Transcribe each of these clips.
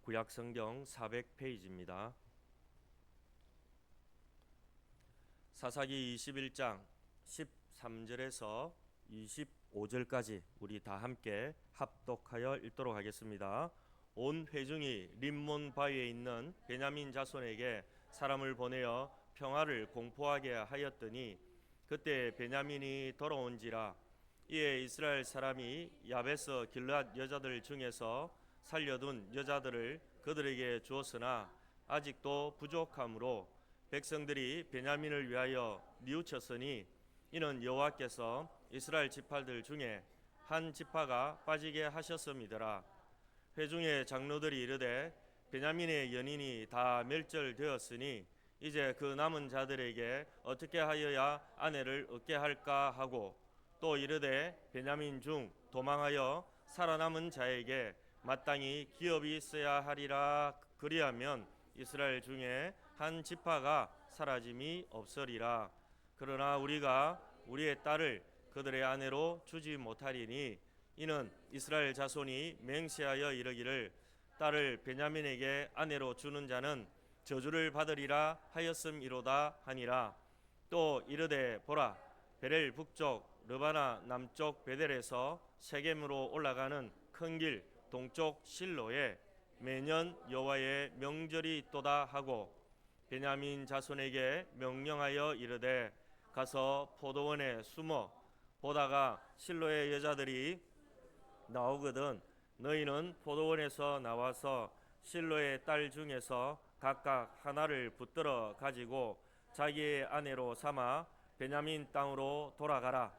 구약성경 400페이지입니다. 사사기 21장 13절에서 25절까지 우리 다 함께 합독하여 읽도록 하겠습니다. 온 회중이 림몬 바위에 있는 베냐민 자손에게 사람을 보내어 평화를 공포하게 하였더니 그때 베냐민이 돌아온지라. 이에 이스라엘 사람이 야베스 길앗 여자들 중에서 살려둔 여자들을 그들에게 주었으나 아직도 부족하므로 백성들이 베냐민을 위하여 뉘우쳤으니 이는 여호와께서 이스라엘 지파들 중에 한 지파가 빠지게 하셨음이더라. 회중의 장로들이 이르되 베냐민의 연인이 다 멸절되었으니 이제 그 남은 자들에게 어떻게 하여야 아내를 얻게 할까 하고, 또 이르되 베냐민 중 도망하여 살아남은 자에게 마땅히 기업이 있어야 하리라. 그리하면 이스라엘 중에 한 지파가 사라짐이 없으리라. 그러나 우리가 우리의 딸을 그들의 아내로 주지 못하리니 이는 이스라엘 자손이 맹세하여 이르기를 딸을 베냐민에게 아내로 주는 자는 저주를 받으리라 하였음이로다 하니라. 또 이르되 보라, 베렐 북쪽 르바나 남쪽 베델에서 세겜으로 올라가는 큰 길 동쪽 실로에 매년 여호와의 명절이 있도다 하고 베냐민 자손에게 명령하여 이르되 가서 포도원에 숨어 보다가 실로의 여자들이 나오거든 너희는 포도원에서 나와서 실로의 딸 중에서 각각 하나를 붙들어 가지고 자기의 아내로 삼아 베냐민 땅으로 돌아가라.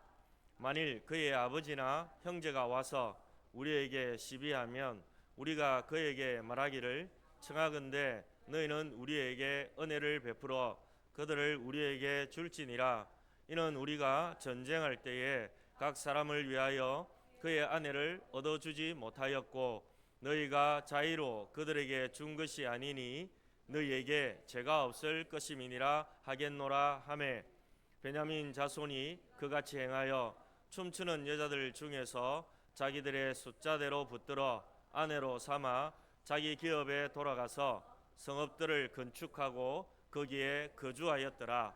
만일 그의 아버지나 형제가 와서 우리에게 시비하면 우리가 그에게 말하기를 청하건대 너희는 우리에게 은혜를 베풀어 그들을 우리에게 줄지니라. 이는 우리가 전쟁할 때에 각 사람을 위하여 그의 아내를 얻어주지 못하였고 너희가 자의로 그들에게 준 것이 아니니 너희에게 죄가 없을 것임이니라 하겠노라 하매, 베냐민 자손이 그같이 행하여 춤추는 여자들 중에서 자기들의 숫자대로 붙들어 아내로 삼아 자기 기업에 돌아가서 성읍들을 건축하고 거기에 거주하였더라.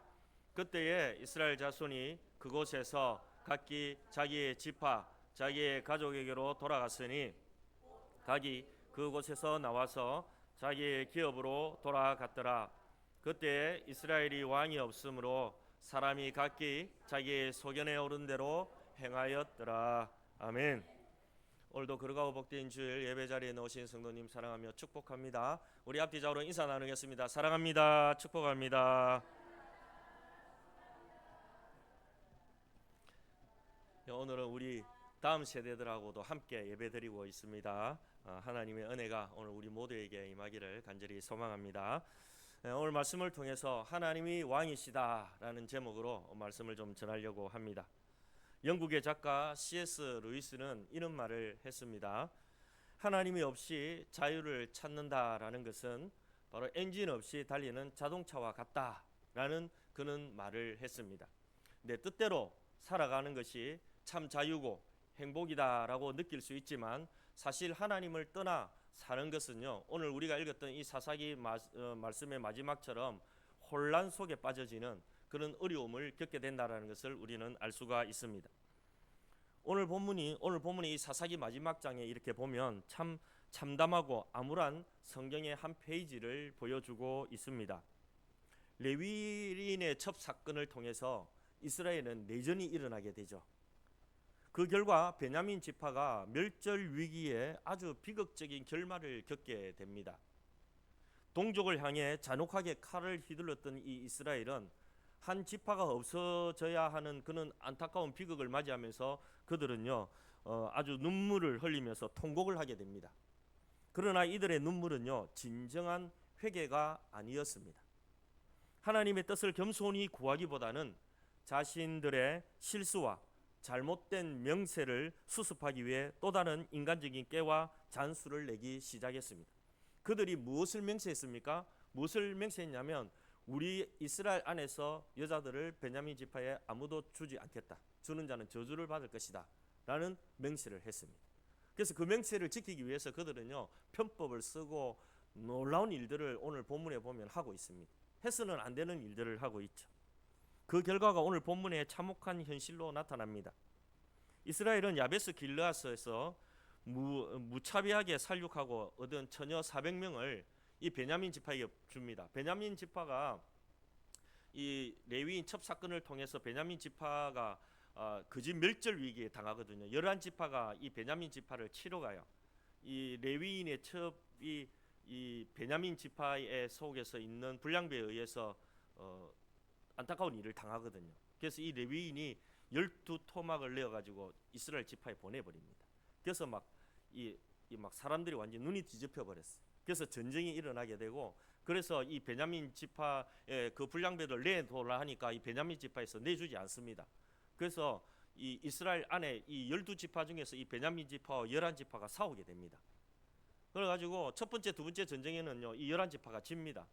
그때에 이스라엘 자손이 그곳에서 각기 자기의 지파 자기의 가족에게로 돌아갔으니 각이 그곳에서 나와서 자기의 기업으로 돌아갔더라. 그때 이스라엘이 왕이 없으므로 사람이 각기 자기의 소견에 오른 대로 행하였더라. 아멘. 오늘도 거룩하고 복된 주일 예배 자리에 나오신 성도님 사랑하며 축복합니다. 우리 앞뒤좌우로 인사 나누겠습니다. 사랑합니다. 축복합니다. 오늘은 우리 다음 세대들하고도 함께 예배드리고 있습니다. 하나님의 은혜가 오늘 우리 모두에게 임하기를 간절히 소망합니다. 오늘 말씀을 통해서 하나님이 왕이시다라는 제목으로 말씀을 좀 전하려고 합니다. 영국의 작가 C.S. 루이스는 이런 말을 했습니다. 하나님이 없이 자유를 찾는다라는 것은 바로 엔진 없이 달리는 자동차와 같다라는 그는 말을 했습니다. 내 뜻대로 살아가는 것이 참 자유고 행복이다라고 느낄 수 있지만 사실 하나님을 떠나 사는 것은요, 오늘 우리가 읽었던 이 사사기 말씀의 마지막처럼 혼란 속에 빠져지는 그런 어려움을 겪게 된다는 것을 우리는 알 수가 있습니다. 오늘 본문이 이 사사기 마지막 장에 이렇게 보면 참 참담하고 암울한 성경의 한 페이지를 보여주고 있습니다. 레위인의 첩 사건을 통해서 이스라엘은 내전이 일어나게 되죠. 그 결과 베냐민 지파가 멸절 위기에 아주 비극적인 결말을 겪게 됩니다. 동족을 향해 잔혹하게 칼을 휘둘렀던 이 이스라엘은 한 지파가 없어져야 하는 그런 안타까운 비극을 맞이하면서 그들은요 아주 눈물을 흘리면서 통곡을 하게 됩니다. 그러나 이들의 눈물은요 진정한 회개가 아니었습니다. 하나님의 뜻을 겸손히 구하기보다는 자신들의 실수와 잘못된 명세를 수습하기 위해 또 다른 인간적인 깨와 잔수를 내기 시작했습니다. 그들이 무엇을 맹세했습니까? 무엇을 맹세했냐면 우리 이스라엘 안에서 여자들을 베냐민 지파에 아무도 주지 않겠다. 주는 자는 저주를 받을 것이다 라는 맹세를 했습니다. 그래서 그 명체를 지키기 위해서 그들은요 편법을 쓰고 놀라운 일들을 오늘 본문에 보면 하고 있습니다. 해서는 안 되는 일들을 하고 있죠. 그 결과가 오늘 본문에 참혹한 현실로 나타납니다. 이스라엘은 야베스 길르앗에서 무차별하게 살육하고 얻은 처녀 400명을 이 베냐민 지파에게 줍니다. 베냐민 지파가 이 레위인 첩 사건을 통해서 베냐민 지파가 거짓 멸절 위기에 당하거든요. 11지파가 이 베냐민 지파를 치러 가요. 이 레위인의 첩이 이 베냐민 지파의 속에서 있는 불량배에 의해서 안타까운 일을 당하거든요. 그래서 이 레위인이 12토막을 내어가지고 이스라엘 지파에 보내버립니다. 그래서 막 사람들이 완전 눈이 뒤집혀 버렸어요. 그래서 전쟁이 일어나게 되고, 그래서 이 베냐민 지파의 그 불량배를 내놓으라 하니까 이 베냐민 지파에서 내주지 않습니다. 그래서 이 이스라엘 안에 이 12지파 중에서 이 베냐민 지파와 11지파가 싸우게 됩니다. 그래가지고 첫 번째, 두 번째 전쟁에는요 이 11지파가 집니다.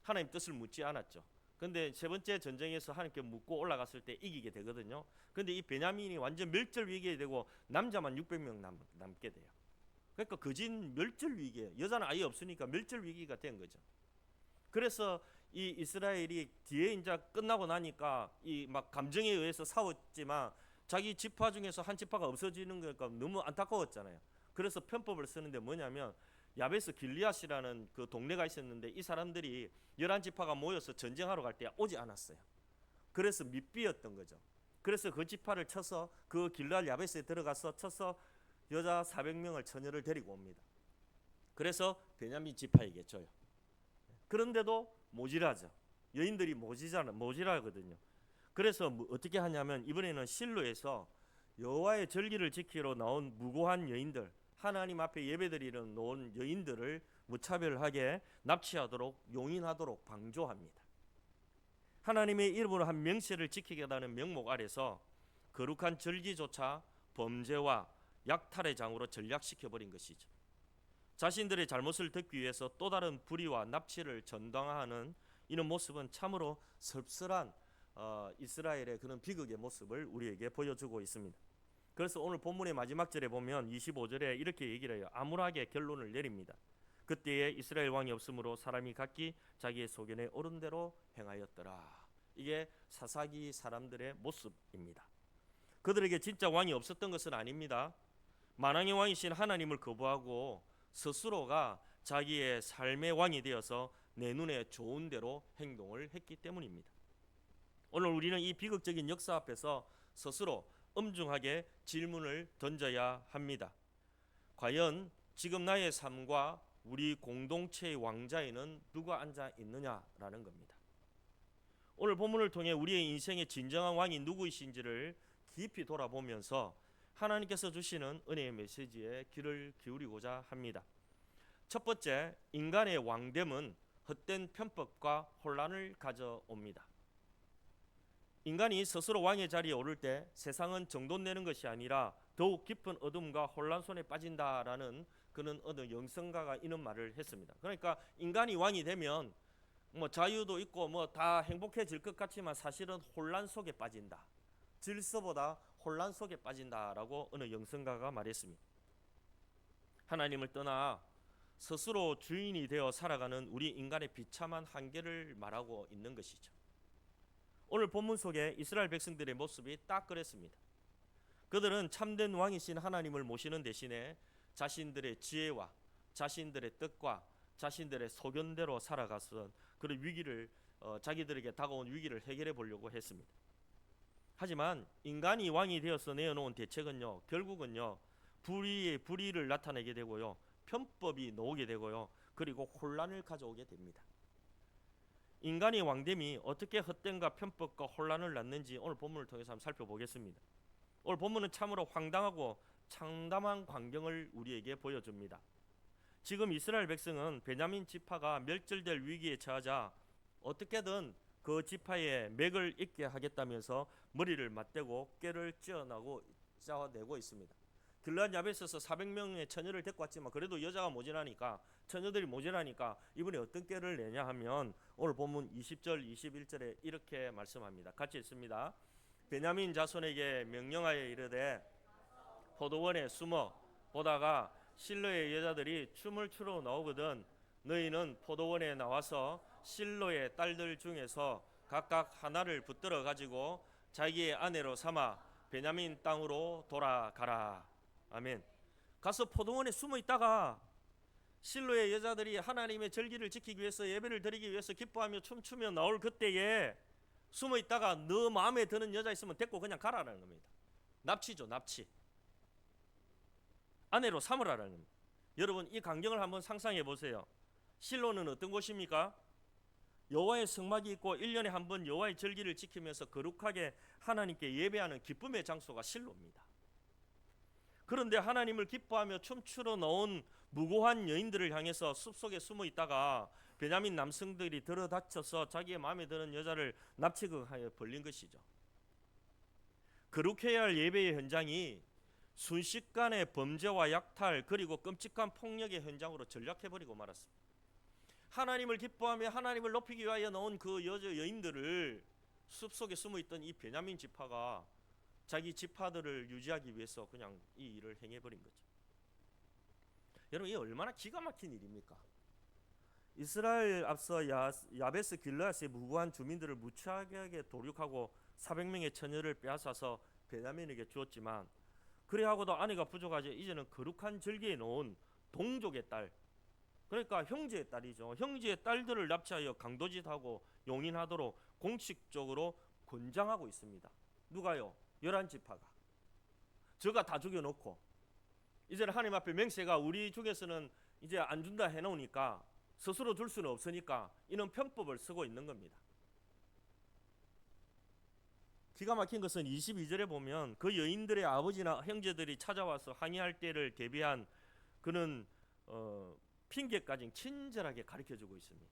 하나님 뜻을 묻지 않았죠. 근데 세 번째 전쟁에서 하나님께 묻고 올라갔을 때 이기게 되거든요. 근데 이 베냐민이 완전 멸절 위기에 되고 남자만 600명 남게 돼요. 그러니까 거짓 멸절 위기에, 여자는 아예 없으니까 멸절 위기가 된 거죠. 그래서 이 이스라엘이 뒤에 이제 끝나고 나니까 이 막 감정에 의해서 싸웠지만 자기 지파 중에서 한 지파가 없어지는 거니까 너무 안타까웠잖아요. 그래서 편법을 쓰는데 뭐냐면 야베스 길리앗이라는 그 동네가 있었는데 이 사람들이 11지파가 모여서 전쟁하러 갈 때 오지 않았어요. 그래서 밑비였던 거죠. 그래서 그 지파를 쳐서 그 길리앗 야베스에 들어가서 쳐서 여자 400명을 처녀를 데리고 옵니다. 그래서 베냐민 지파에게 줘요. 그런데도 모질하죠. 여인들이 모질하거든요. 그래서 어떻게 하냐면 이번에는 실로에서 여호와의 절기를 지키러 나온 무고한 여인들, 하나님 앞에 예배드리는 놓은 여인들을 무차별하게 납치하도록 용인하도록 방조합니다. 하나님의 이름으로 한 명세를 지키겠다는 명목 아래서 거룩한 절기조차 범죄와 약탈의 장으로 전락시켜버린 것이죠. 자신들의 잘못을 덮기 위해서 또 다른 불의와 납치를 전당하는 이런 모습은 참으로 섭섭한 이스라엘의 그런 비극의 모습을 우리에게 보여주고 있습니다. 그래서 오늘 본문의 마지막 절에 보면 25절에 이렇게 얘기를 해요. 암울하게 결론을 내립니다. 그때에 이스라엘 왕이 없으므로 사람이 각기 자기의 소견에 옳은 대로 행하였더라. 이게 사사기 사람들의 모습입니다. 그들에게 진짜 왕이 없었던 것은 아닙니다. 만왕의 왕이신 하나님을 거부하고 스스로가 자기의 삶의 왕이 되어서 내 눈에 좋은 대로 행동을 했기 때문입니다. 오늘 우리는 이 비극적인 역사 앞에서 스스로 엄중하게 질문을 던져야 합니다. 과연 지금 나의 삶과 우리 공동체의 왕자에는 누가 앉아 있느냐라는 겁니다. 오늘 본문을 통해 우리의 인생의 진정한 왕이 누구이신지를 깊이 돌아보면서 하나님께서 주시는 은혜의 메시지에 귀를 기울이고자 합니다. 첫 번째, 인간의 왕됨은 헛된 편법과 혼란을 가져옵니다. 인간이 스스로 왕의 자리에 오를 때 세상은 정돈되는 것이 아니라 더욱 깊은 어둠과 혼란 손에 빠진다라는 그는 어느 영성가가 이런 말을 했습니다. 그러니까 인간이 왕이 되면 뭐 자유도 있고 뭐 다 행복해질 것 같지만 사실은 혼란 속에 빠진다. 질서보다 혼란 속에 빠진다라고 어느 영성가가 말했습니다. 하나님을 떠나 스스로 주인이 되어 살아가는 우리 인간의 비참한 한계를 말하고 있는 것이죠. 오늘 본문 속에 이스라엘 백성들의 모습이 딱 그랬습니다. 그들은 참된 왕이신 하나님을 모시는 대신에 자신들의 지혜와 자신들의 뜻과 자신들의 소견대로 살아가서 그런 위기를 자기들에게 다가온 위기를 해결해 보려고 했습니다. 하지만 인간이 왕이 되어서 내어놓은 대책은요, 결국은요 불의를 나타내게 되고요, 편법이 나오게 되고요, 그리고 혼란을 가져오게 됩니다. 인간의 왕됨이 어떻게 헛됨과 편법과 혼란을 낳는지 오늘 본문을 통해서 한번 살펴보겠습니다. 오늘 본문은 참으로 황당하고 참담한 광경을 우리에게 보여줍니다. 지금 이스라엘 백성은 베냐민 지파가 멸절될 위기에 처하자 어떻게든 그 지파의 맥을 잇게 하겠다면서 머리를 맞대고 꾀를 짜내고 있습니다. 길르앗 야베스에서 400명의 처녀를 데리고 왔지만 그래도 여자가 모자라니까, 처녀들이 모자라니까 이번에 어떤 꾀를 내냐 하면 오늘 본문 20절 21절에 이렇게 말씀합니다. 같이 읽습니다. 베냐민 자손에게 명령하여 이르되 포도원에 숨어 보다가 실로의 여자들이 춤을 추러 나오거든 너희는 포도원에 나와서 실로의 딸들 중에서 각각 하나를 붙들어 가지고 자기의 아내로 삼아 베냐민 땅으로 돌아가라. 아멘. 가서 포도원에 숨어 있다가 실로의 여자들이 하나님의 절기를 지키기 위해서 예배를 드리기 위해서 기뻐하며 춤추며 나올 그때에 숨어 있다가 너 마음에 드는 여자 있으면 데리고 그냥 가라라는 겁니다. 납치죠, 납치. 아내로 삼으라는 겁니다. 여러분 이 광경을 한번 상상해 보세요. 실로는 어떤 곳입니까? 여호와의 성막이 있고 1년에 한 번 여호와의 절기를 지키면서 거룩하게 하나님께 예배하는 기쁨의 장소가 실로입니다. 그런데 하나님을 기뻐하며 춤추러 나온 무고한 여인들을 향해서 숲속에 숨어 있다가 베냐민 남성들이 들어닥쳐서 자기의 마음에 드는 여자를 납치하여 벌린 것이죠. 거룩해야 할 예배의 현장이 순식간에 범죄와 약탈 그리고 끔찍한 폭력의 현장으로 전락해버리고 말았습니다. 하나님을 기뻐하며 하나님을 높이기 위하여 나온 그 여인들을 숲속에 숨어있던 이 베냐민 지파가 자기 지파들을 유지하기 위해서 그냥 이 일을 행해버린 거죠. 여러분 이 얼마나 기가 막힌 일입니까? 이스라엘 앞서 야베스 길르앗의 무고한 주민들을 무차하게 도륙하고 400명의 처녀를 빼앗아서 베냐민에게 주었지만 그래하고도 아내가 부족하지 이제는 거룩한 절기에 놓은 동족의 딸 그러니까 형제의 딸이죠. 형제의 딸들을 납치하여 강도짓하고 용인하도록 공식적으로 권장하고 있습니다. 누가요? 11지파가. 저가 다 죽여놓고 이제는 하나님 앞에 맹세가 우리 중에서는 이제 안 준다 해놓으니까 스스로 줄 수는 없으니까 이런 편법을 쓰고 있는 겁니다. 기가 막힌 것은 22절에 보면 그 여인들의 아버지나 형제들이 찾아와서 항의할 때를 대비한 그는 핑계까지 친절하게 가르쳐주고 있습니다.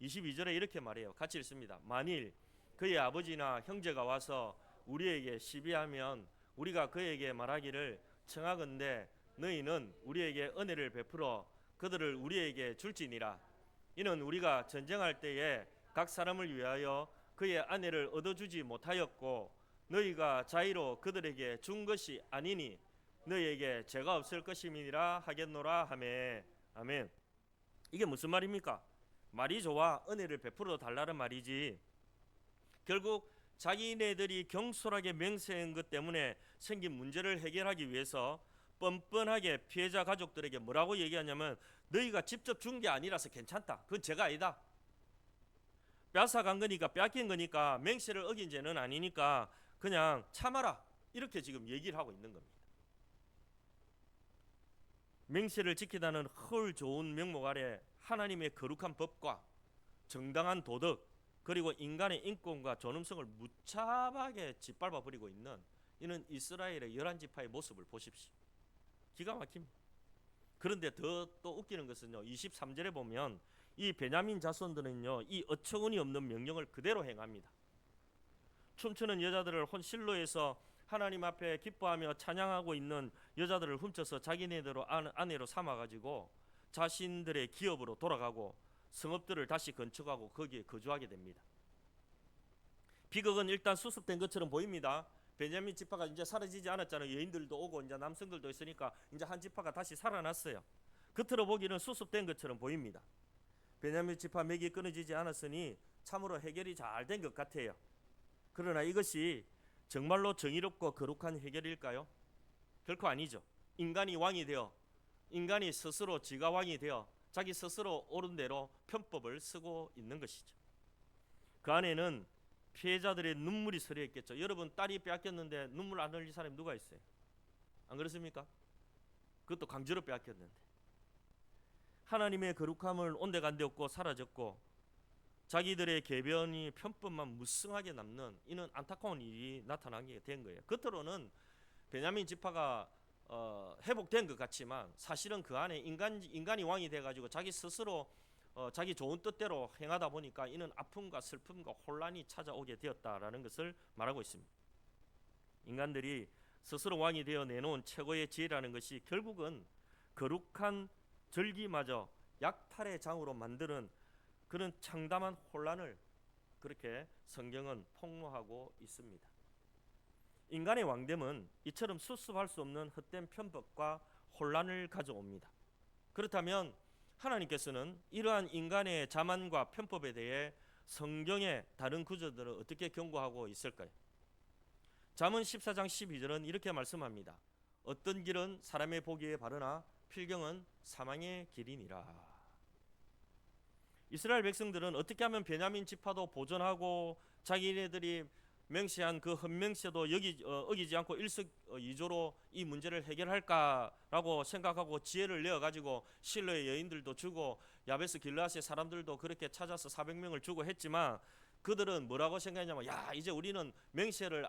22절에 이렇게 말해요. 같이 읽습니다. 만일 그의 아버지나 형제가 와서 우리에게 시비하면 우리가 그에게 말하기를 청하건대 너희는 우리에게 은혜를 베풀어 그들을 우리에게 줄지니라. 이는 우리가 전쟁할 때에 각 사람을 위하여 그의 아내를 얻어주지 못하였고 너희가 자의로 그들에게 준 것이 아니니 너희에게 죄가 없을 것임이니라 하겠노라 하매. 아멘. 이게 무슨 말입니까? 말이 좋아 은혜를 베풀어 달라는 말이지 결국 자기네들이 경솔하게 맹세한 것 때문에 생긴 문제를 해결하기 위해서 뻔뻔하게 피해자 가족들에게 뭐라고 얘기하냐면 너희가 직접 준 게 아니라서 괜찮다. 그건 죄가 아니다. 뺏어간 거니까 뺏긴 거니까 맹세를 어긴 죄는 아니니까 그냥 참아라. 이렇게 지금 얘기를 하고 있는 겁니다. 맹세를 지키다는 헐 좋은 명목 아래 하나님의 거룩한 법과 정당한 도덕 그리고 인간의 인권과 존엄성을 무차하게 짓밟아 버리고 있는 이는 이스라엘의 11지파의 모습을 보십시오. 기가 막힙니다. 그런데 더 또 웃기는 것은요 23절에 보면 이 베냐민 자손들은요 이 어처구니 없는 명령을 그대로 행합니다. 춤추는 여자들을 실로에서 하나님 앞에 기뻐하며 찬양하고 있는 여자들을 훔쳐서 자기네대로 아내로 삼아가지고 자신들의 기업으로 돌아가고 성읍들을 다시 건축하고 거기에 거주하게 됩니다. 비극은 일단 수습된 것처럼 보입니다. 베냐민 지파가 이제 사라지지 않았잖아요. 여인들도 오고 이제 남성들도 있으니까 이제 한 지파가 다시 살아났어요. 겉으로 보기는 수습된 것처럼 보입니다. 베냐민 지파 맥이 끊어지지 않았으니 참으로 해결이 잘 된 것 같아요. 그러나 이것이 정말로 정의롭고 거룩한 해결일까요? 결코 아니죠. 인간이 왕이 되어 인간이 스스로 지가 왕이 되어 자기 스스로 옳은 대로 편법을 쓰고 있는 것이죠. 그 안에는 피해자들의 눈물이 서려 있겠죠. 여러분 딸이 빼앗겼는데 눈물 안 흘릴 사람이 누가 있어요? 안 그렇습니까? 그것도 강제로 빼앗겼는데 하나님의 거룩함을 온데간데 없고 사라졌고 자기들의 계변이 편법만 무성하게 남는 이는 안타까운 일이 나타나게 된 거예요. 겉으로는 베냐민 지파가 회복된 것 같지만 사실은 그 안에 인간이 왕이 돼가지고 자기 스스로 자기 좋은 뜻대로 행하다 보니까 이는 아픔과 슬픔과 혼란이 찾아오게 되었다라는 것을 말하고 있습니다. 인간들이 스스로 왕이 되어 내놓은 최고의 지혜라는 것이 결국은 거룩한 절기마저 약탈의 장으로 만드는 그런 참담한 혼란을 그렇게 성경은 폭로하고 있습니다. 인간의 왕됨은 이처럼 수습할 수 없는 헛된 편법과 혼란을 가져옵니다. 그렇다면 하나님께서는 이러한 인간의 자만과 편법에 대해 성경의 다른 구절들은 어떻게 경고하고 있을까요? 잠언 14장 12절은 이렇게 말씀합니다. 어떤 길은 사람의 보기에 바르나 필경은 사망의 길이니라. 이스라엘 백성들은 어떻게 하면 베냐민 지파도 보존하고 자기네들이 맹세한 그 헌맹세도 어기지 않고 일석이조로 이 문제를 해결할까라고 생각하고 지혜를 내어가지고 실로의 여인들도 주고 야베스 길르앗의 사람들도 그렇게 찾아서 400명을 주고 했지만 그들은 뭐라고 생각했냐면 야 이제 우리는 맹세를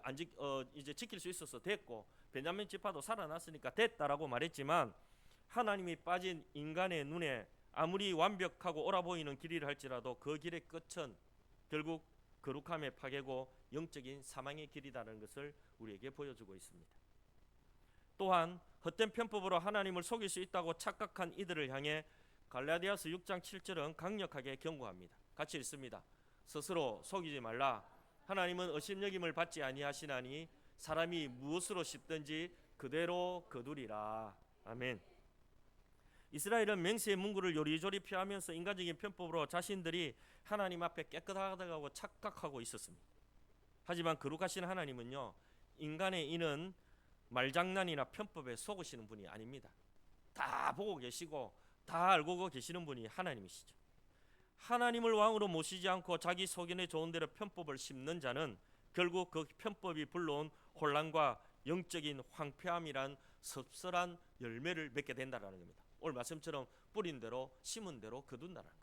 이제 지킬 수 있어서 됐고 베냐민 지파도 살아났으니까 됐다라고 말했지만 하나님이 빠진 인간의 눈에 아무리 완벽하고 옳아 보이는 길이라 할지라도 그 길의 끝은 결국 거룩함의 파괴고 영적인 사망의 길이라는 것을 우리에게 보여주고 있습니다. 또한 헛된 편법으로 하나님을 속일 수 있다고 착각한 이들을 향해 갈라디아서 6장 7절은 강력하게 경고합니다. 같이 읽습니다. 스스로 속이지 말라. 하나님은 의심여김을 받지 아니하시나니 사람이 무엇으로 씹든지 그대로 거두리라. 아멘. 이스라엘은 맹세의 문구를 요리조리 피하면서 인간적인 편법으로 자신들이 하나님 앞에 깨끗하다고 착각하고 있었습니다. 하지만 거룩하신 하나님은요, 인간의 이는 말장난이나 편법에 속으시는 분이 아닙니다. 다 보고 계시고 다 알고 계시는 분이 하나님이시죠. 하나님을 왕으로 모시지 않고 자기 소견에 좋은 대로 편법을 심는 자는 결국 그 편법이 불러온 혼란과 영적인 황폐함이란 섭섭한 열매를 맺게 된다는 겁니다. 오늘 말씀처럼 뿌린 대로 심은 대로 거둔다는 거예요.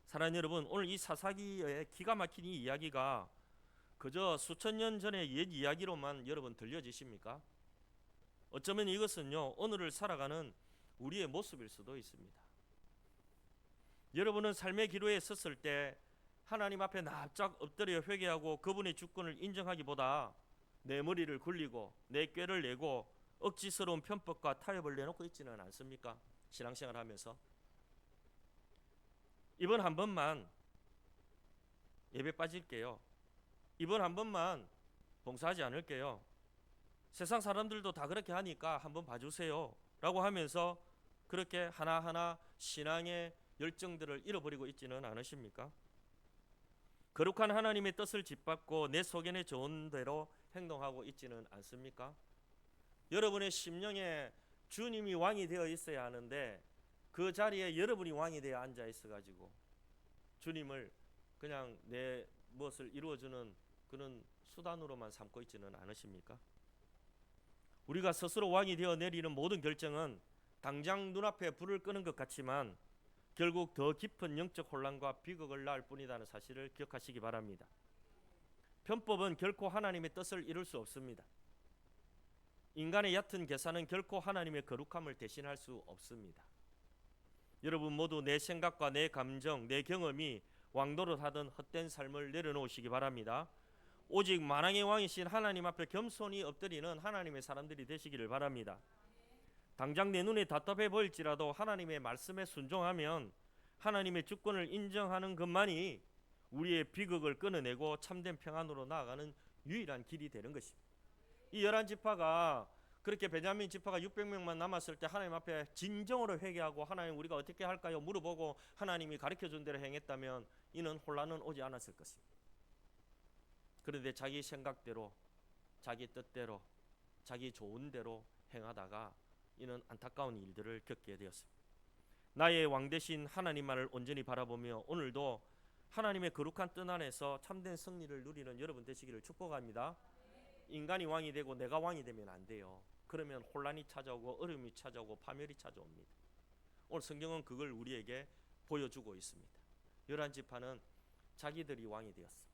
사랑하는 여러분, 오늘 이 사사기의 기가 막힌 이 이야기가 그저 수천 년 전의 옛 이야기로만 여러분 들려지십니까? 어쩌면 이것은요, 오늘을 살아가는 우리의 모습일 수도 있습니다. 여러분은 삶의 기로에 섰을 때 하나님 앞에 납작 엎드려 회개하고 그분의 주권을 인정하기보다 내 머리를 굴리고 내 꾀를 내고 억지스러운 편법과 타협을 내놓고 있지는 않습니까? 신앙생활 하면서 이번 한 번만 예배 빠질게요. 이번 한 번만 봉사하지 않을게요. 세상 사람들도 다 그렇게 하니까 한번 봐주세요 라고 하면서 그렇게 하나하나 신앙의 열정들을 잃어버리고 있지는 않으십니까? 거룩한 하나님의 뜻을 짓밟고 내 소견에 좋은 대로 행동하고 있지는 않습니까? 여러분의 심령에 주님이 왕이 되어 있어야 하는데 그 자리에 여러분이 왕이 되어 앉아 있어가지고 주님을 그냥 내 무엇을 이루어주는 그런 수단으로만 삼고 있지는 않으십니까? 우리가 스스로 왕이 되어 내리는 모든 결정은 당장 눈앞에 불을 끄는 것 같지만 결국 더 깊은 영적 혼란과 비극을 낳을 뿐이라는 사실을 기억하시기 바랍니다. 편법은 결코 하나님의 뜻을 이룰 수 없습니다. 인간의 얕은 계산은 결코 하나님의 거룩함을 대신할 수 없습니다. 여러분 모두 내 생각과 내 감정, 내 경험이 왕노릇하던 헛된 삶을 내려놓으시기 바랍니다. 오직 만왕의 왕이신 하나님 앞에 겸손히 엎드리는 하나님의 사람들이 되시기를 바랍니다. 당장 내 눈에 답답해 보일지라도 하나님의 말씀에 순종하면 하나님의 주권을 인정하는 것만이 우리의 비극을 끊어내고 참된 평안으로 나아가는 유일한 길이 되는 것입니다. 이 11지파가 그렇게 베냐민 지파가 600명만 남았을 때 하나님 앞에 진정으로 회개하고 하나님 우리가 어떻게 할까요? 물어보고 하나님이 가르쳐준 대로 행했다면 이는 혼란은 오지 않았을 것입니다. 그런데 자기 생각대로 자기 뜻대로 자기 좋은 대로 행하다가 이는 안타까운 일들을 겪게 되었습니다. 나의 왕 되신 하나님만을 온전히 바라보며 오늘도 하나님의 거룩한 뜻 안에서 참된 승리를 누리는 여러분 되시기를 축복합니다. 인간이 왕이 되고 내가 왕이 되면 안 돼요. 그러면 혼란이 찾아오고 어려움이 찾아오고 파멸이 찾아옵니다. 오늘 성경은 그걸 우리에게 보여주고 있습니다. 11지파는 자기들이 왕이 되었습니다.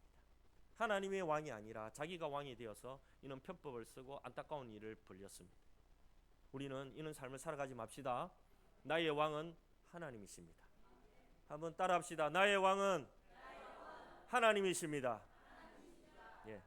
하나님의 왕이 아니라 자기가 왕이 되어서 이는 편법을 쓰고 안타까운 일을 벌였습니다. 우리는 이런 삶을 살아가지 맙시다. 나의 왕은 하나님이십니다. 한번 따라합시다. 나의 왕은 하나님이십니다. 예.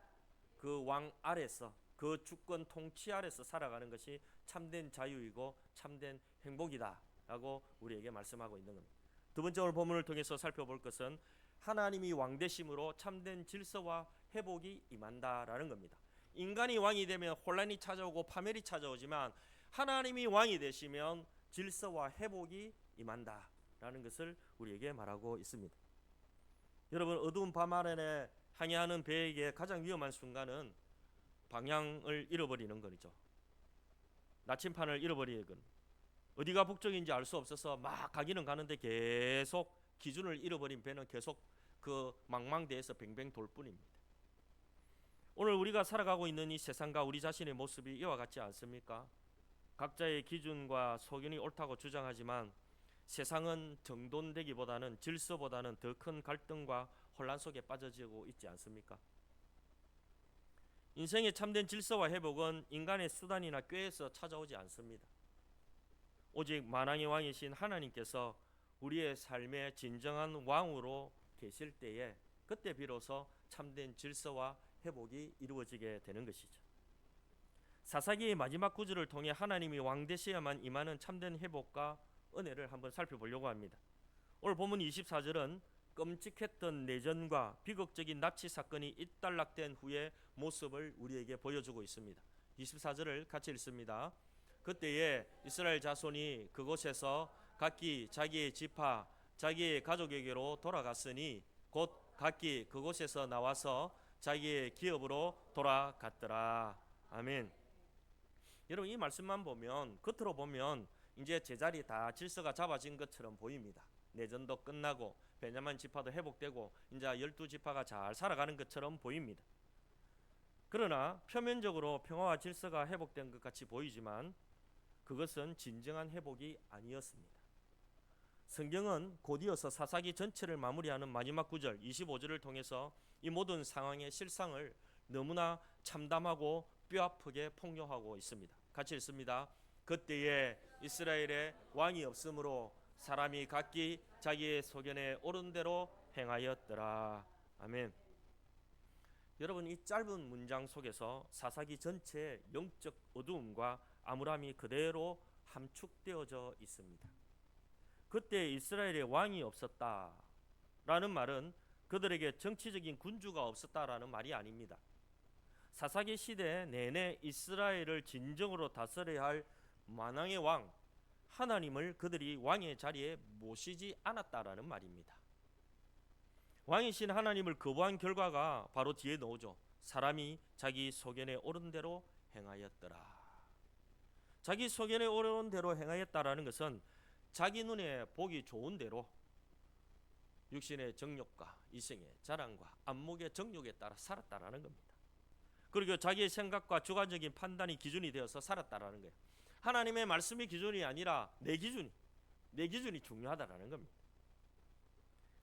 그 왕 아래서 그 주권 통치 아래서 살아가는 것이 참된 자유이고 참된 행복이다 라고 우리에게 말씀하고 있는 겁니다. 두 번째 오늘 본문을 통해서 살펴볼 것은 하나님이 왕 되심으로 참된 질서와 회복이 임한다라는 겁니다. 인간이 왕이 되면 혼란이 찾아오고 파멸이 찾아오지만 하나님이 왕이 되시면 질서와 회복이 임한다라는 것을 우리에게 말하고 있습니다. 여러분, 어두운 밤하늘에 항해하는 배에게 가장 위험한 순간은 방향을 잃어버리는 거죠. 나침판을 잃어버리는 건 어디가 북쪽인지 알 수 없어서 막 가기는 가는데 계속 기준을 잃어버린 배는 계속 그 망망대해에서 뱅뱅 돌 뿐입니다. 오늘 우리가 살아가고 있는 이 세상과 우리 자신의 모습이 이와 같지 않습니까? 각자의 기준과 소견이 옳다고 주장하지만 세상은 정돈되기보다는 질서보다는 더 큰 갈등과 혼란 속에 빠져지고 있지 않습니까? 인생의 참된 질서와 회복은 인간의 수단이나 꾀에서 찾아오지 않습니다. 오직 만왕의 왕이신 하나님께서 우리의 삶의 진정한 왕으로 계실 때에 그때 비로소 참된 질서와 회복이 이루어지게 되는 것이죠. 사사기의 마지막 구절을 통해 하나님이 왕 되셔야만 임하는 참된 회복과 은혜를 한번 살펴보려고 합니다. 오늘 본문 24절은 끔찍했던 내전과 비극적인 납치 사건이 일단락된 후의 모습을 우리에게 보여주고 있습니다. 24절을 같이 읽습니다. 그때에 이스라엘 자손이 그곳에서 각기 자기의 지파 자기의 가족에게로 돌아갔으니 곧 각기 그곳에서 나와서 자기의 기업으로 돌아갔더라. 아멘. 여러분, 이 말씀만 보면 겉으로 보면 이제 제자리 다 질서가 잡아진 것처럼 보입니다. 내전도 끝나고 베냐민 지파도 회복되고 이제 12지파가 잘 살아가는 것처럼 보입니다. 그러나 표면적으로 평화와 질서가 회복된 것 같이 보이지만 그것은 진정한 회복이 아니었습니다. 성경은 곧이어서 사사기 전체를 마무리하는 마지막 구절 25절을 통해서 이 모든 상황의 실상을 너무나 참담하고 뼈아프게 폭로하고 있습니다. 같이 읽습니다. 그때에 이스라엘에 왕이 없으므로 사람이 각기 자기의 소견에 옳은 대로 행하였더라. 아멘. 여러분, 이 짧은 문장 속에서 사사기 전체의 영적 어두움과 암울함이 그대로 함축되어져 있습니다. 그때 이스라엘에 왕이 없었다라는 말은 그들에게 정치적인 군주가 없었다라는 말이 아닙니다. 사사기 시대 내내 이스라엘을 진정으로 다스려야 할 만왕의 왕 하나님을 그들이 왕의 자리에 모시지 않았다라는 말입니다. 왕이신 하나님을 거부한 결과가 바로 뒤에 나오죠. 사람이 자기 소견에 옳은 대로 행하였더라. 자기 소견에 옳은 대로 행하였다라는 것은 자기 눈에 보기 좋은 대로 육신의 정욕과 이성의 자랑과 안목의 정욕에 따라 살았다라는 겁니다. 그리고 자기의 생각과 주관적인 판단이 기준이 되어서 살았다라는 거예요. 하나님의 말씀이 기준이 아니라 내 기준이 중요하다라는 겁니다.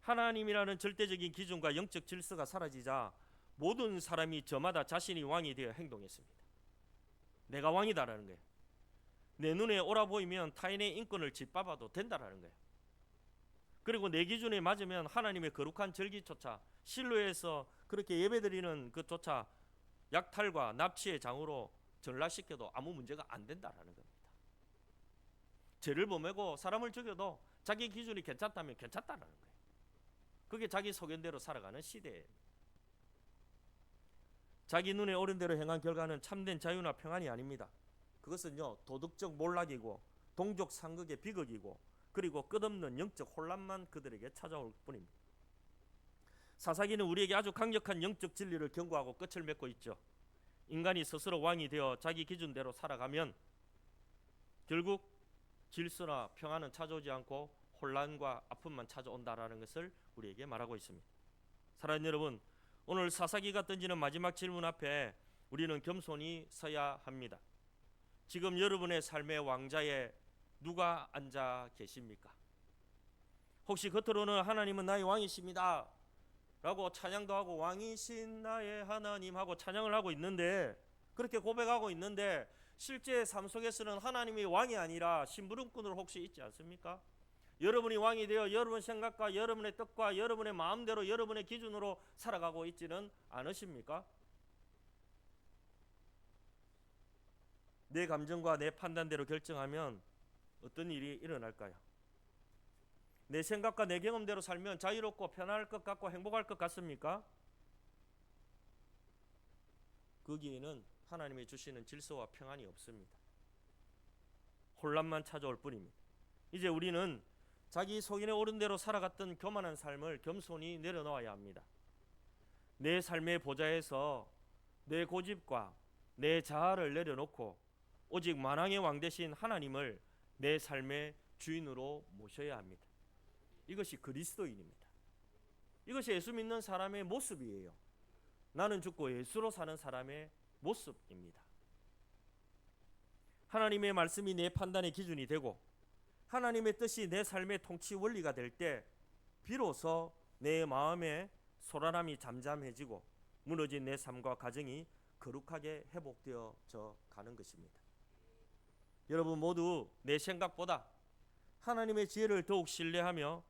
하나님이라는 절대적인 기준과 영적 질서가 사라지자 모든 사람이 저마다 자신이 왕이 되어 행동했습니다. 내가 왕이다라는 거예요. 내 눈에 옳아 보이면 타인의 인권을 짓밟아도 된다라는 거예요. 그리고 내 기준에 맞으면 하나님의 거룩한 절기조차 실로에서 그렇게 예배드리는 그조차 약탈과 납치의 장으로 전락시켜도 아무 문제가 안 된다라는 겁니다. 죄를 범하고 사람을 죽여도 자기 기준이 괜찮다면 괜찮다라는 거예요. 그게 자기 소견대로 살아가는 시대예요. 자기 눈에 옳은 대로 행한 결과는 참된 자유나 평안이 아닙니다. 그것은요, 도덕적 몰락이고 동족 상극의 비극이고 그리고 끝없는 영적 혼란만 그들에게 찾아올 뿐입니다. 사사기는 우리에게 아주 강력한 영적 진리를 경고하고 끝을 맺고 있죠. 인간이 스스로 왕이 되어 자기 기준대로 살아가면 결국 질서나 평안은 찾아오지 않고 혼란과 아픔만 찾아온다라는 것을 우리에게 말하고 있습니다. 사랑하는 여러분, 오늘 사사기가 던지는 마지막 질문 앞에 우리는 겸손히 서야 합니다. 지금 여러분의 삶의 왕자에 누가 앉아 계십니까? 혹시 겉으로는 하나님은 나의 왕이십니다 라고 찬양도 하고 왕이신 나의 하나님 하고 찬양을 하고 있는데, 그렇게 고백하고 있는데 실제 삶 속에서는 하나님이 왕이 아니라 심부름꾼으로 혹시 있지 않습니까? 여러분이 왕이 되어 여러분 생각과 여러분의 뜻과 여러분의 마음대로 여러분의 기준으로 살아가고 있지는 않으십니까? 내 감정과 내 판단대로 결정하면 어떤 일이 일어날까요? 내 생각과 내 경험대로 살면 자유롭고 편안할 것 같고 행복할 것 같습니까? 거기에는 하나님이 주시는 질서와 평안이 없습니다. 혼란만 찾아올 뿐입니다. 이제 우리는 자기 속인에 오른 대로 살아갔던 교만한 삶을 겸손히 내려놓아야 합니다. 내 삶의 보좌에서 내 고집과 내 자아를 내려놓고 오직 만왕의 왕 되신 하나님을 내 삶의 주인으로 모셔야 합니다. 이것이 그리스도인입니다. 이것이 예수 믿는 사람의 모습이에요. 나는 죽고 예수로 사는 사람의 모습입니다. 하나님의 말씀이 내 판단의 기준이 되고 하나님의 뜻이 내 삶의 통치 원리가 될 때 비로소 내 마음의 소란함이 잠잠해지고 무너진 내 삶과 가정이 거룩하게 회복되어져 가는 것입니다. 여러분 모두 내 생각보다 하나님의 지혜를 더욱 신뢰하며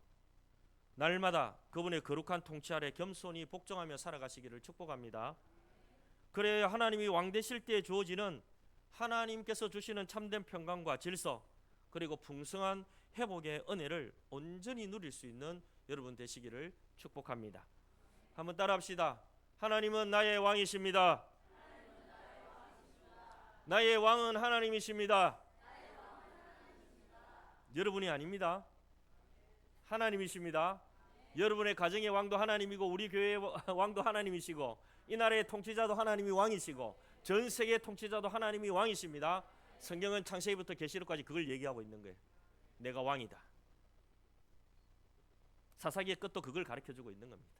날마다 그분의 거룩한 통치 아래 겸손히 복종하며 살아가시기를 축복합니다. 그래야 하나님이 왕 되실 때 주어지는 하나님께서 주시는 참된 평강과 질서 그리고 풍성한 회복의 은혜를 온전히 누릴 수 있는 여러분 되시기를 축복합니다. 한번 따라합시다. 하나님은 나의 왕이십니다. 나의 왕은 하나님이십니다. 여러분이 아닙니다. 하나님이십니다. 여러분의 가정의 왕도 하나님이고 우리 교회의 왕도 하나님이시고 이 나라의 통치자도 하나님이 왕이시고 전 세계의 통치자도 하나님이 왕이십니다. 성경은 창세기부터 계시록까지 그걸 얘기하고 있는 거예요. 내가 왕이다. 사사기의 끝도 그걸 가르쳐주고 있는 겁니다.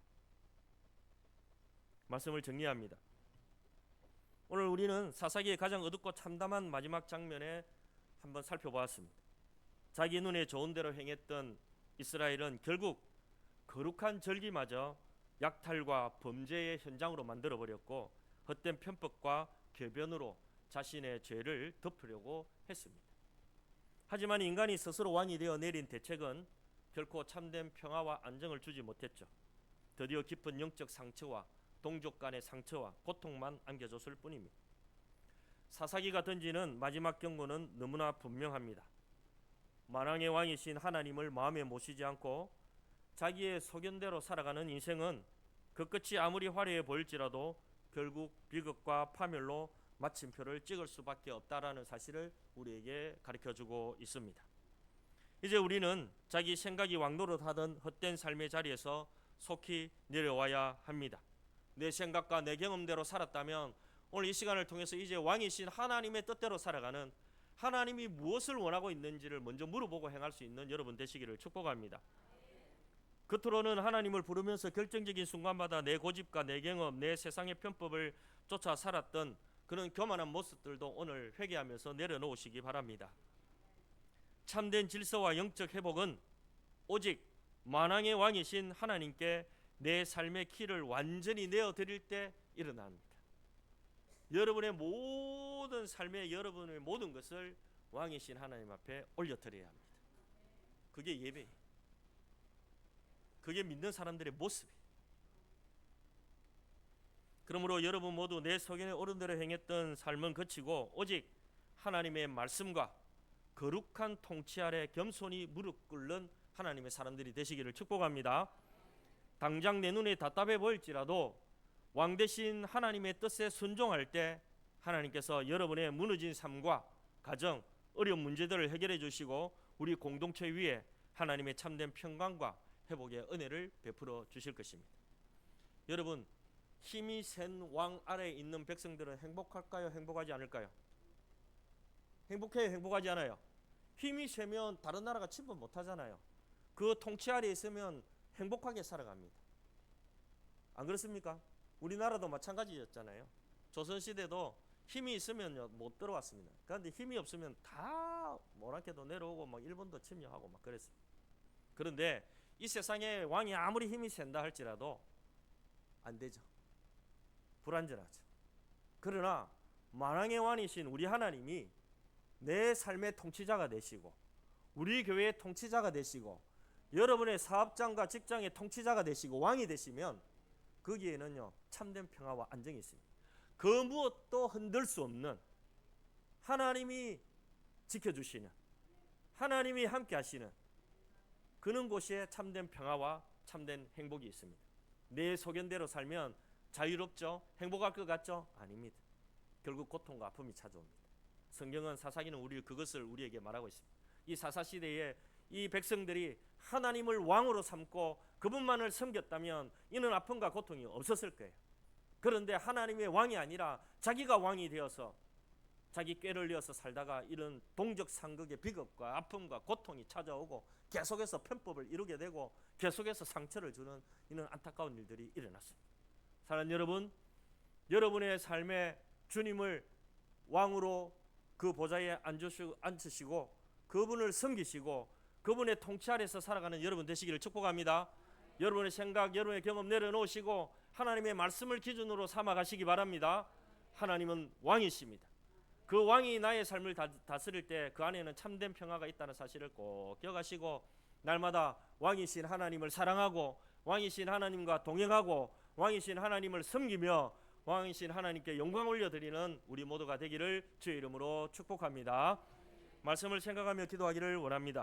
말씀을 정리합니다. 오늘 우리는 사사기의 가장 어둡고 참담한 마지막 장면에 한번 살펴보았습니다. 자기 눈에 좋은 대로 행했던 이스라엘은 결국 거룩한 절기마저 약탈과 범죄의 현장으로 만들어버렸고 헛된 편법과 궤변으로 자신의 죄를 덮으려고 했습니다. 하지만 인간이 스스로 왕이 되어 내린 대책은 결코 참된 평화와 안정을 주지 못했죠. 드디어 깊은 영적 상처와 동족 간의 상처와 고통만 안겨줬을 뿐입니다. 사사기가 던지는 마지막 경고는 너무나 분명합니다. 만왕의 왕이신 하나님을 마음에 모시지 않고 자기의 소견대로 살아가는 인생은 그 끝이 아무리 화려해 보일지라도 결국 비극과 파멸로 마침표를 찍을 수밖에 없다라는 사실을 우리에게 가르쳐주고 있습니다. 이제 우리는 자기 생각이 왕노릇하던 헛된 삶의 자리에서 속히 내려와야 합니다. 내 생각과 내 경험대로 살았다면 오늘 이 시간을 통해서 이제 왕이신 하나님의 뜻대로 살아가는 하나님이 무엇을 원하고 있는지를 먼저 물어보고 행할 수 있는 여러분 되시기를 축복합니다. 겉으로는 하나님을 부르면서 결정적인 순간마다 내 고집과 내 경험, 내 세상의 편법을 쫓아 살았던 그런 교만한 모습들도 오늘 회개하면서 내려놓으시기 바랍니다. 참된 질서와 영적 회복은 오직 만왕의 왕이신 하나님께 내 삶의 키를 완전히 내어드릴 때 일어납니다. 여러분의 모든 삶에 여러분의 모든 것을 왕이신 하나님 앞에 올려드려야 합니다. 그게 예배예요. 그게 믿는 사람들의 모습이에요. 그러므로 여러분 모두 내 소견에 옳은 대로 행했던 삶은 거치고 오직 하나님의 말씀과 거룩한 통치 아래 겸손히 무릎 꿇는 하나님의 사람들이 되시기를 축복합니다. 당장 내 눈에 답답해 보일지라도 왕 되신 하나님의 뜻에 순종할 때 하나님께서 여러분의 무너진 삶과 가정, 어려운 문제들을 해결해 주시고 우리 공동체 위에 하나님의 참된 평강과 회복의 은혜를 베풀어 주실 것입니다. 여러분, 힘이 센 왕 아래에 있는 백성들은 행복할까요? 행복하지 않을까요? 행복해요? 행복하지 않아요? 힘이 세면 다른 나라가 침범 못하잖아요. 그 통치 아래에 있으면 행복하게 살아갑니다. 안 그렇습니까? 우리나라도 마찬가지였잖아요. 조선시대도 힘이 있으면 못 들어왔습니다. 그런데 힘이 없으면 다 모란께도 내려오고 막 일본도 침략하고 막 그랬습니다. 그런데 이 세상에 왕이 아무리 힘이 센다 할지라도 안 되죠. 불완전하죠. 그러나 만왕의 왕이신 우리 하나님이 내 삶의 통치자가 되시고 우리 교회의 통치자가 되시고 여러분의 사업장과 직장의 통치자가 되시고 왕이 되시면 거기에는요 참된 평화와 안정이 있습니다. 그 무엇도 흔들 수 없는 하나님이 지켜주시는 하나님이 함께 하시는 그런 곳에 참된 평화와 참된 행복이 있습니다. 내 소견대로 살면 자유롭죠? 행복할 것 같죠? 아닙니다. 결국 고통과 아픔이 찾아옵니다. 성경은 사사기는 그것을 우리에게 말하고 있습니다. 이 사사시대에 이 백성들이 하나님을 왕으로 삼고 그분만을 섬겼다면 이는 아픔과 고통이 없었을 거예요. 그런데 하나님의 왕이 아니라 자기가 왕이 되어서 자기 꾀를 이어서 살다가 이런 동족상극의 비극과 아픔과 고통이 찾아오고 계속해서 편법을 이루게 되고 계속해서 상처를 주는 이런 안타까운 일들이 일어났습니다. 사랑하는 여러분, 여러분의 삶에 주님을 왕으로 그 보좌에 앉으시고 그분을 섬기시고 그분의 통치 아래서 살아가는 여러분 되시기를 축복합니다. 여러분의 생각, 여러분의 경험 내려놓으시고 하나님의 말씀을 기준으로 삼아가시기 바랍니다. 하나님은 왕이십니다. 그 왕이 나의 삶을 다스릴 때 그 안에는 참된 평화가 있다는 사실을 꼭 기억하시고 날마다 왕이신 하나님을 사랑하고 왕이신 하나님과 동행하고 왕이신 하나님을 섬기며 왕이신 하나님께 영광 올려드리는 우리 모두가 되기를 주의 이름으로 축복합니다. 말씀을 생각하며 기도하기를 원합니다.